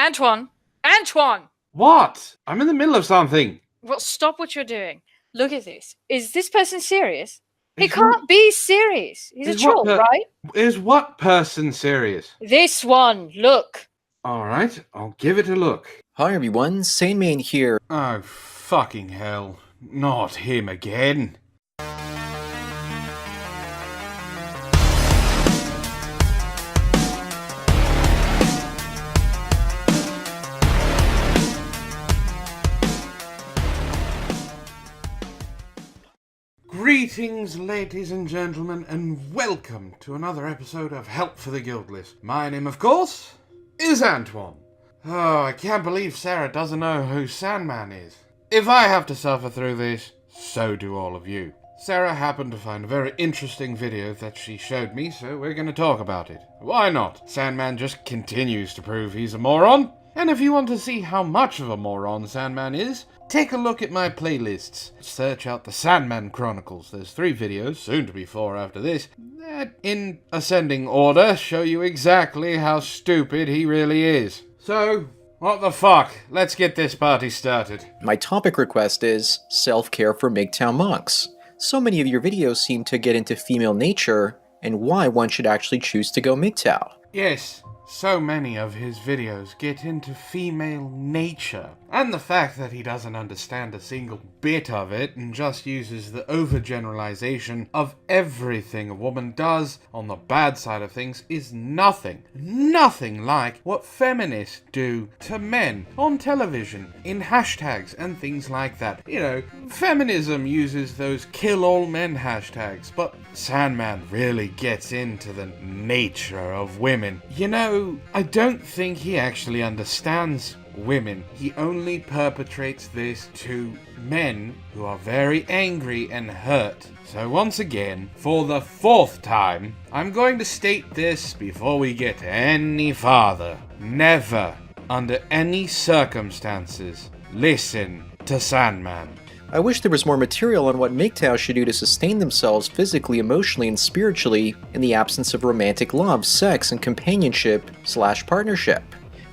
Antoine! Antoine! What? I'm in the middle of something. Well, stop what you're doing. Look at this. Is this person serious? He Is can't be serious. He's a troll, right? Is what person serious? This one. Look. Alright, I'll give it a look. Hi everyone, Sandman here. Oh, fucking hell. Not him again. Greetings, ladies and gentlemen, and welcome to another episode of Help for the Guildless. My name, of course, is Antoine. Oh, I can't believe Sarah doesn't know who Sandman is. If I have to suffer through this, so do all of you. Sarah happened to find a very interesting video that she showed me, so we're going to talk about it. Why not? Sandman just continues to prove he's a moron. And if you want to see how much of a moron Sandman is, take a look at my playlists. Search out the Sandman Chronicles. There's 3 videos, soon to be 4 after this, that in ascending order show you exactly how stupid he really is. So, what the fuck? Let's get this party started. My topic request is self-care for MGTOW monks. So many of your videos seem to get into female nature and why one should actually choose to go MGTOW. Yes. So many of his videos get into female nature, and the fact that he doesn't understand a single bit of it and just uses the overgeneralization of everything a woman does on the bad side of things is nothing like what feminists do to men on television, in hashtags and things like that. You know, feminism uses those kill all men hashtags, but Sandman really gets into the nature of women. You know, I don't think he actually understands women. He only perpetrates this to men who are very angry and hurt. So once again, for the 4th time, I'm going to state this before we get any farther. Never, under any circumstances, listen to Sandman. I wish there was more material on what MGTOW should do to sustain themselves physically, emotionally, and spiritually in the absence of romantic love, sex, and companionship/partnership.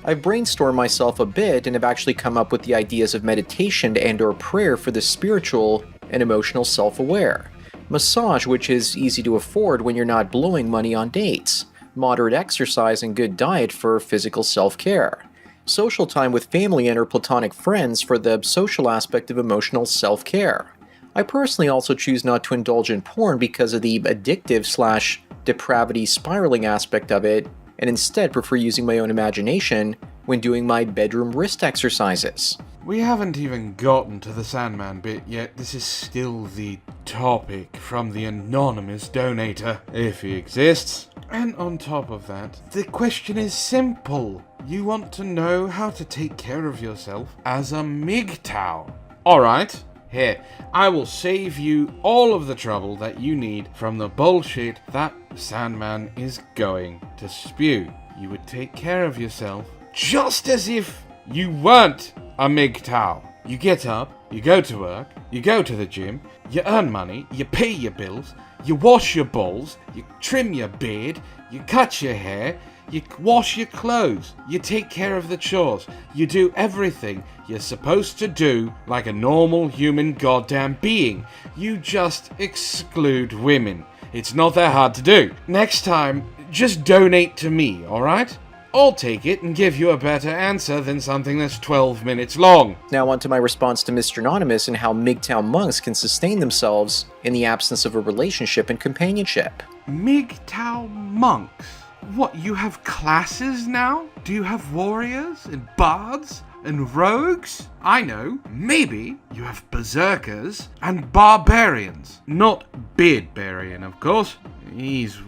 I've brainstormed myself a bit and have actually come up with the ideas of meditation and/or prayer for the spiritual and emotional self-aware. Massage, which is easy to afford when you're not blowing money on dates. Moderate exercise and good diet for physical self-care. Social time with family and or platonic friends for the social aspect of emotional self-care. I personally also choose not to indulge in porn because of the addictive/depravity spiraling aspect of it, and instead prefer using my own imagination when doing my bedroom wrist exercises. We haven't even gotten to the Sandman bit yet. This is still the topic from the anonymous donator, if he exists. And on top of that, the question is simple. You want to know how to take care of yourself as a MGTOW. Alright, here, I will save you all of the trouble that you need from the bullshit that Sandman is going to spew. You would take care of yourself just as if you weren't a MGTOW. You get up, you go to work, you go to the gym, you earn money, you pay your bills, you wash your balls, you trim your beard, you cut your hair, you wash your clothes, you take care of the chores, you do everything you're supposed to do like a normal human goddamn being. You just exclude women. It's not that hard to do. Next time, just donate to me, alright? I'll take it and give you a better answer than something that's 12 minutes long. Now on to my response to Mr. Anonymous and how MGTOW monks can sustain themselves in the absence of a relationship and companionship. MGTOW monks? What, you have classes now? Do you have warriors and bards and rogues? I know, maybe you have berserkers and barbarians. Not Beardbarian, of course. He's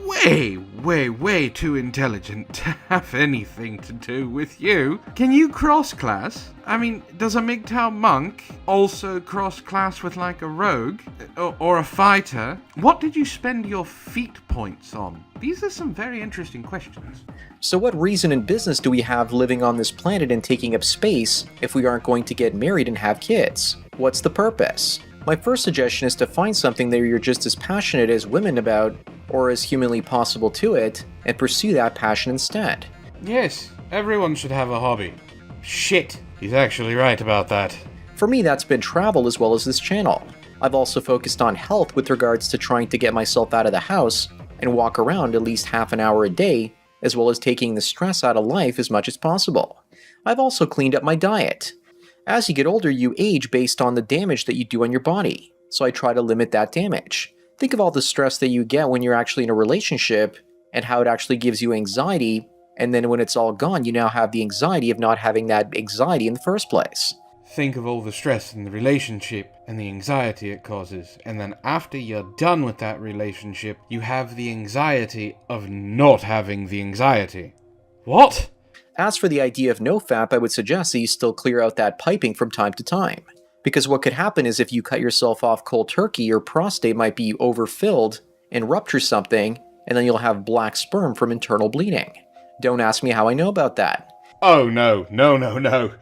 way too intelligent to have anything to do with you. Can you cross-class? I mean, does a MGTOW monk also cross-class with like a rogue? Or a fighter? What did you spend your feat points on? These are some very interesting questions. So what reason in business do we have living on this planet and taking up space if we aren't going to get married and have kids? What's the purpose? My first suggestion is to find something that you're just as passionate as women about, or as humanly possible to it, and pursue that passion instead. Yes, Everyone should have a hobby. Shit, he's actually right about that. For me, that's been travel as well as this channel. I've also focused on health with regards to trying to get myself out of the house and walk around at least half an hour a day, as well as taking the stress out of life as much as possible. I've also cleaned up my diet. As you get older, you age based on the damage that you do on your body, so I try to limit that damage. Think of all the stress that you get when you're actually in a relationship and how it actually gives you anxiety, and then when it's all gone, you now have the anxiety of not having that anxiety in the first place. Think of all the stress in the relationship and the anxiety it causes, and then after you're done with that relationship, you have the anxiety of not having the anxiety. What? As for the idea of nofap, I would suggest that you still clear out that piping from time to time. Because what could happen is if you cut yourself off cold turkey, your prostate might be overfilled and rupture something, and then you'll have black sperm from internal bleeding. Don't ask me how I know about that. Oh no.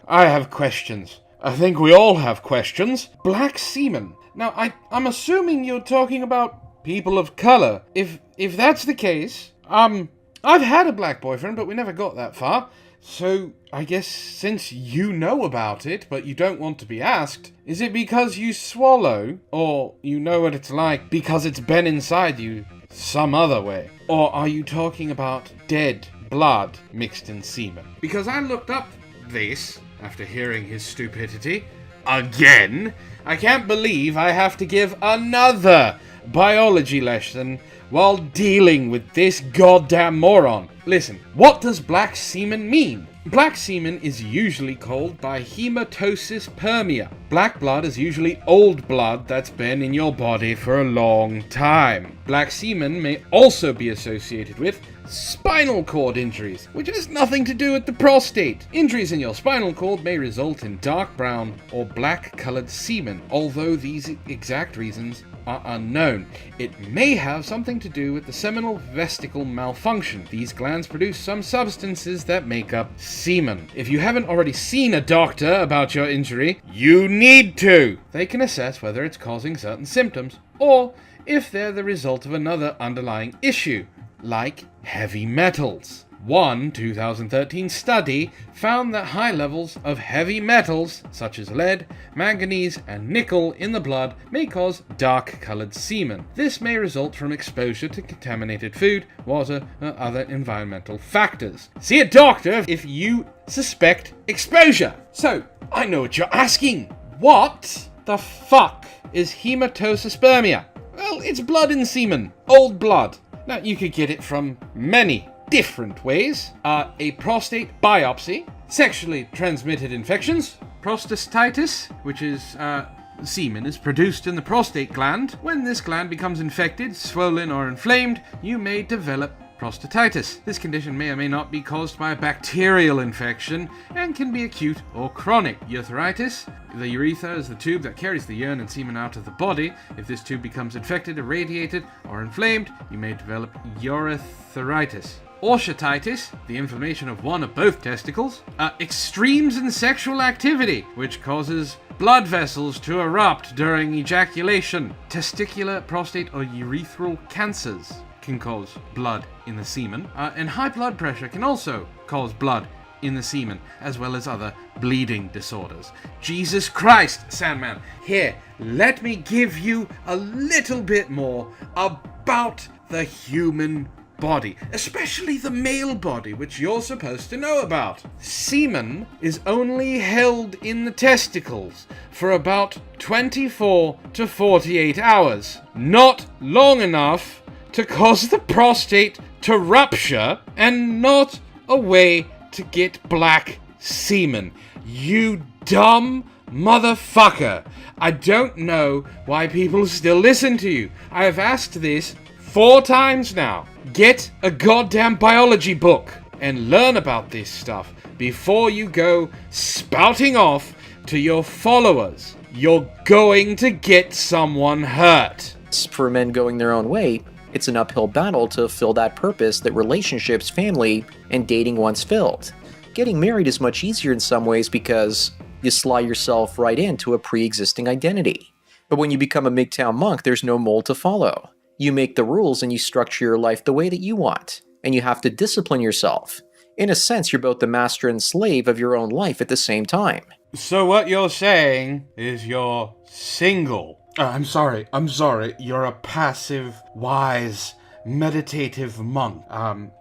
I have questions. I think we all have questions. Black semen. Now, I'm assuming you're talking about people of color. If that's the case, I've had a black boyfriend, but we never got that far. So, I guess since you know about it, but you don't want to be asked, is it because you swallow, or you know what it's like because it's been inside you some other way? Or are you talking about dead blood mixed in semen? Because I looked up this after hearing his stupidity again. I can't believe I have to give another biology lesson while dealing with this goddamn moron. Listen, what does black semen mean? Black semen is usually called by hematosis permia. Black blood is usually old blood that's been in your body for a long time. Black semen may also be associated with spinal cord injuries, which has nothing to do with the prostate. Injuries in your spinal cord may result in dark brown or black colored semen, although these exact reasons are unknown. It may have something to do with the seminal vesicle malfunction. These glands produce some substances that make up semen. If you haven't already seen a doctor about your injury, you need to. They can assess whether it's causing certain symptoms, or if they're the result of another underlying issue, like heavy metals. One 2013 study found that high levels of heavy metals, such as lead, manganese, and nickel in the blood may cause dark-colored semen. This may result from exposure to contaminated food, water, or other environmental factors. See a doctor if you suspect exposure. So, I know what you're asking. What the fuck is hematospermia? Well, it's blood in semen. Old blood. Now, you could get it from many different ways. A prostate biopsy, sexually transmitted infections, prostatitis, which is semen is produced in the prostate gland. When this gland becomes infected, swollen, or inflamed, you may develop prostatitis. This condition may or may not be caused by a bacterial infection and can be acute or chronic. Urethritis. The urethra is the tube that carries the urine and semen out of the body. If this tube becomes infected, irradiated, or inflamed, you may develop urethritis. Orchitis, the inflammation of one or both testicles. Extremes in sexual activity, which causes blood vessels to erupt during ejaculation. Testicular, prostate, or urethral cancers can cause blood in the semen. And high blood pressure can also cause blood in the semen, as well as other bleeding disorders. Jesus Christ, Sandman. Here, let me give you a little bit more about the human body, especially the male body, which you're supposed to know about. Semen is only held in the testicles for about 24 to 48 hours. Not long enough to cause the prostate to rupture, and not a way to get black semen. You dumb motherfucker. I don't know why people still listen to you. I have asked this 4 times now. Get a goddamn biology book and learn about this stuff before you go spouting off to your followers. You're going to get someone hurt. For men going their own way, it's an uphill battle to fill that purpose that relationships, family, and dating once filled. Getting married is much easier in some ways because you slide yourself right into a pre-existing identity. But when you become a MGTOW monk, there's no mold to follow. You make the rules and you structure your life the way that you want, and you have to discipline yourself. In a sense, you're both the master and slave of your own life at the same time. So what you're saying is you're single. I'm sorry. You're a passive, wise, meditative monk.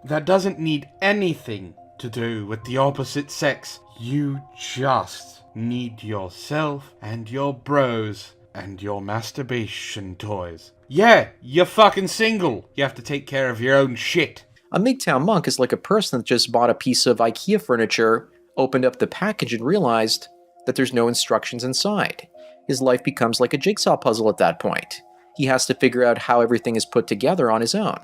That doesn't need anything to do with the opposite sex. You just need yourself and your bros and your masturbation toys. Yeah, you're fucking single. You have to take care of your own shit. A MGTOW monk is like a person that just bought a piece of IKEA furniture, opened up the package and realized that there's no instructions inside. His life becomes like a jigsaw puzzle at that point. He has to figure out how everything is put together on his own.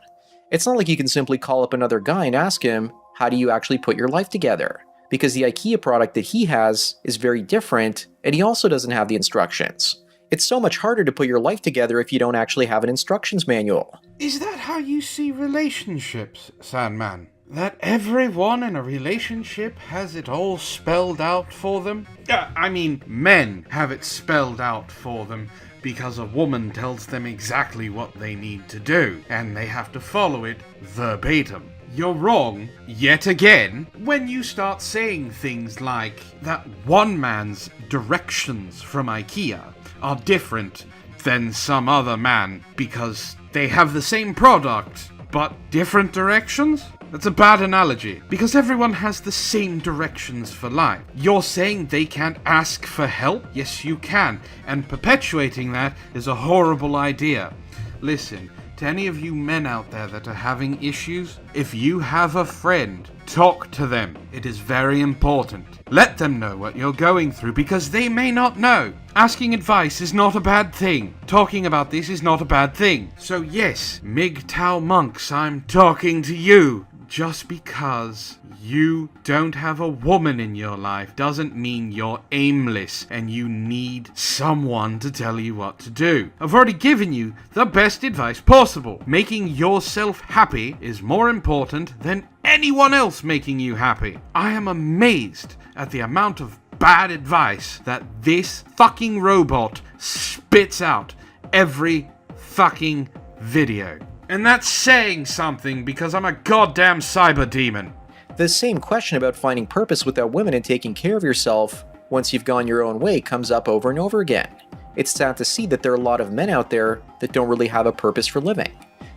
It's not like you can simply call up another guy and ask him, how do you actually put your life together? Because the IKEA product that he has is very different, and he also doesn't have the instructions. It's so much harder to put your life together if you don't actually have an instructions manual. Is that how you see relationships, Sandman? That everyone in a relationship has it all spelled out for them? I mean, men have it spelled out for them because a woman tells them exactly what they need to do, and they have to follow it verbatim. You're wrong, yet again, when you start saying things like that one man's directions from IKEA are different than some other man because they have the same product, but different directions? That's a bad analogy, because everyone has the same directions for life. You're saying they can't ask for help? Yes, you can, and perpetuating that is a horrible idea. Listen, to any of you men out there that are having issues, if you have a friend, talk to them. It is very important. Let them know what you're going through, because they may not know. Asking advice is not a bad thing. Talking about this is not a bad thing. So yes, MGTOW monks, I'm talking to you. Just because you don't have a woman in your life doesn't mean you're aimless and you need someone to tell you what to do. I've already given you the best advice possible. Making yourself happy is more important than anyone else making you happy. I am amazed at the amount of bad advice that this fucking robot spits out every fucking video. And that's saying something, because I'm a goddamn cyber demon. The same question about finding purpose without women and taking care of yourself once you've gone your own way comes up over and over again. It's sad to see that there are a lot of men out there that don't really have a purpose for living.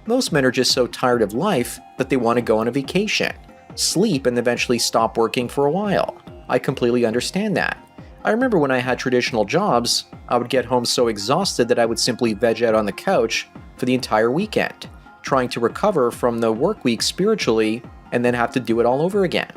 Most men are just so tired of life that they want to go on a vacation, sleep, and eventually stop working for a while. I completely understand that. I remember when I had traditional jobs, I would get home so exhausted that I would simply veg out on the couch for the entire weekend, trying to recover from the work week spiritually and then have to do it all over again.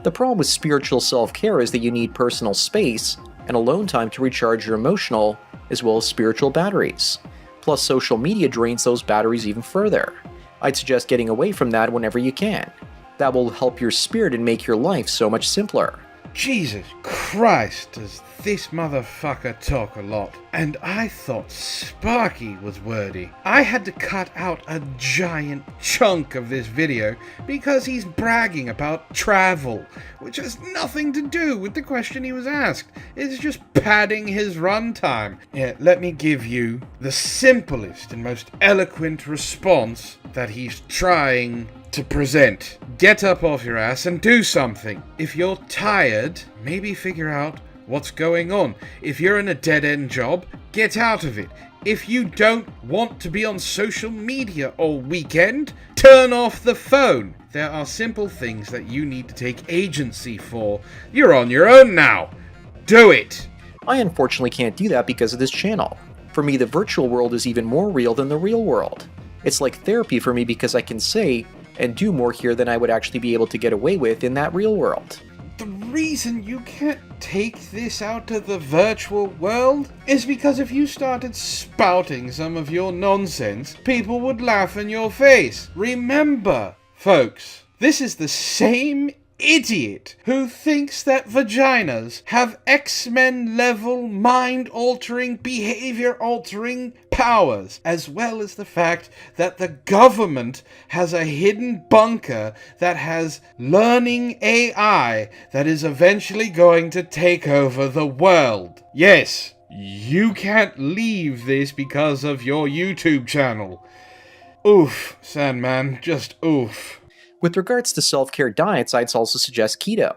The problem with spiritual self-care is that you need personal space and alone time to recharge your emotional as well as spiritual batteries. Plus, social media drains those batteries even further. I'd suggest getting away from that whenever you can. That will help your spirit and make your life so much simpler. Jesus Christ, does this motherfucker talk a lot. And I thought Sparky was wordy. I had to cut out a giant chunk of this video because he's bragging about travel, which has nothing to do with the question he was asked. It's just padding his runtime. Yeah, let me give you the simplest and most eloquent response that he's trying to present. Get up off your ass and do something. If you're tired, maybe figure out what's going on. If you're in a dead-end job, get out of it. If you don't want to be on social media all weekend, turn off the phone. There are simple things that you need to take agency for. You're on your own now. Do it. I unfortunately can't do that because of this channel. For me, the virtual world is even more real than the real world. It's like therapy for me because I can say and do more here than I would actually be able to get away with in that real world. The reason you can't take this out to the virtual world is because if you started spouting some of your nonsense, people would laugh in your face. Remember, folks, this is the same idiot who thinks that vaginas have X-Men level mind-altering, behavior-altering powers, as well as the fact that the government has a hidden bunker that has learning AI that is eventually going to take over the world. Yes, you can't leave this because of your YouTube channel. Oof, Sandman, just oof. With regards to self-care diets, I'd also suggest keto.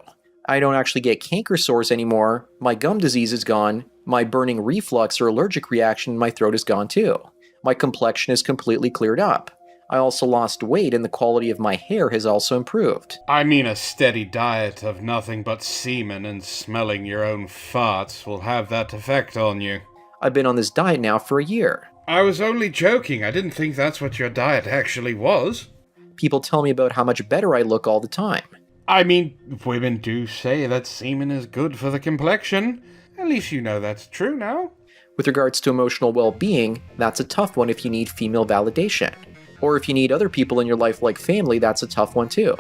I don't actually get canker sores anymore, my gum disease is gone, my burning reflux or allergic reaction in my throat is gone too. My complexion is completely cleared up. I also lost weight and the quality of my hair has also improved. I mean, a steady diet of nothing but semen and smelling your own farts will have that effect on you. I've been on this diet now for a year. I was only joking. I didn't think that's what your diet actually was. People tell me about how much better I look all the time. I mean, women do say that semen is good for the complexion. At least you know that's true now. With regards to emotional well-being, that's a tough one if you need female validation. Or if you need other people in your life like family, that's a tough one too.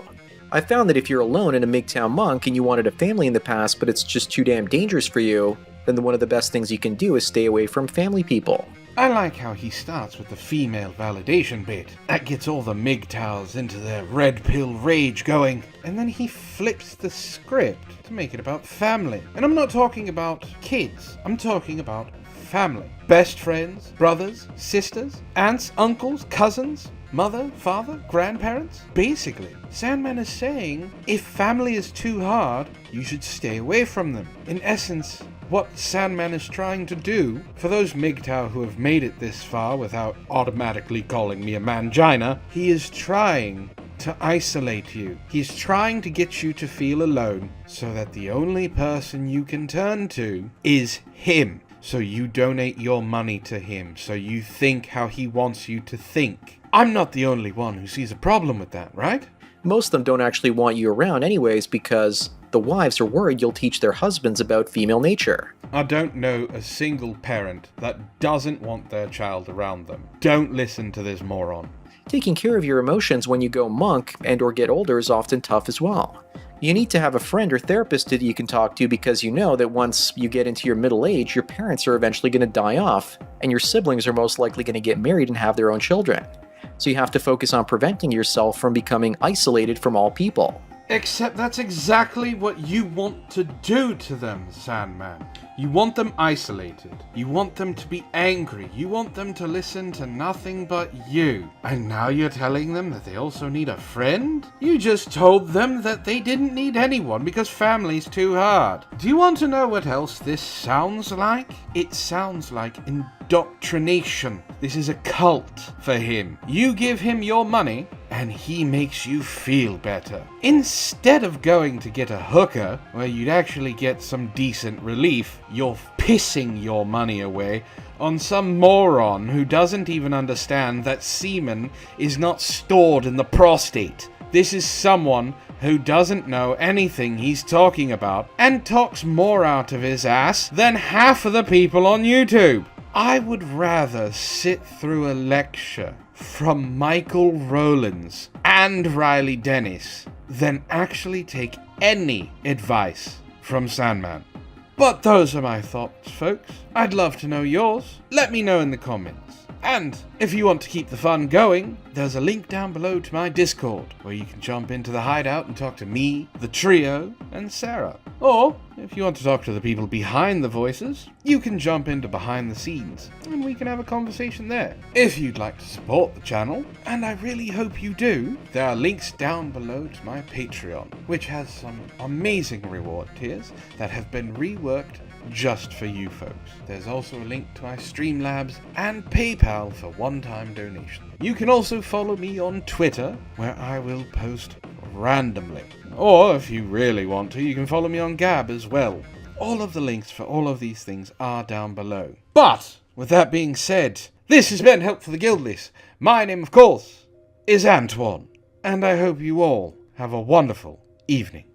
I found that if you're alone in a MGTOW monk and you wanted a family in the past but it's just too damn dangerous for you, then one of the best things you can do is stay away from family people. I like how he starts with the female validation bit. That gets all the MGTOWs into their red pill rage going. And then he flips the script to make it about family. And I'm not talking about kids. I'm talking about family. Best friends, brothers, sisters, aunts, uncles, cousins, mother, father, grandparents. Basically, Sandman is saying if family is too hard, you should stay away from them. In essence, what Sandman is trying to do, for those MGTOW who have made it this far without automatically calling me a mangina, he is trying to isolate you. He's trying to get you to feel alone so that the only person you can turn to is him. So you donate your money to him, so you think how he wants you to think. I'm not the only one who sees a problem with that, right? Most of them don't actually want you around anyways because the wives are worried you'll teach their husbands about female nature. I don't know a single parent that doesn't want their child around them. Don't listen to this moron. Taking care of your emotions when you go monk and or get older is often tough as well. You need to have a friend or therapist that you can talk to because you know that once you get into your middle age, your parents are eventually going to die off, and your siblings are most likely going to get married and have their own children. So you have to focus on preventing yourself from becoming isolated from all people. Except that's exactly what you want to do to them, Sandman. You want them isolated. You want them to be angry. You want them to listen to nothing but you. And now you're telling them that they also need a friend? You just told them that they didn't need anyone because family's too hard. Do you want to know what else this sounds like? It sounds like indoctrination. This is a cult for him. You give him your money, and he makes you feel better. Instead of going to get a hooker, where you'd actually get some decent relief, you're pissing your money away on some moron who doesn't even understand that semen is not stored in the prostate. This is someone who doesn't know anything he's talking about, and talks more out of his ass than half of the people on YouTube. I would rather sit through a lecture from Michael Rowlands and Riley Dennis than actually take any advice from Sandman. But those are my thoughts, folks. I'd love to know yours. Let me know in the comments. And if you want to keep the fun going, there's a link down below to my Discord, where you can jump into the hideout and talk to me, the trio, and Sarah. Or, if you want to talk to the people behind the voices, you can jump into behind the scenes, and we can have a conversation there. If you'd like to support the channel, and I really hope you do, there are links down below to my Patreon, which has some amazing reward tiers that have been reworked just for you folks. There's also a link to my Streamlabs and PayPal for one-time donation. You can also follow me on Twitter, where I will post randomly. Or, if you really want to, you can follow me on Gab as well. All of the links for all of these things are down below. But, with that being said, this has been Help for the Guildless. My name, of course, is Antoine, and I hope you all have a wonderful evening.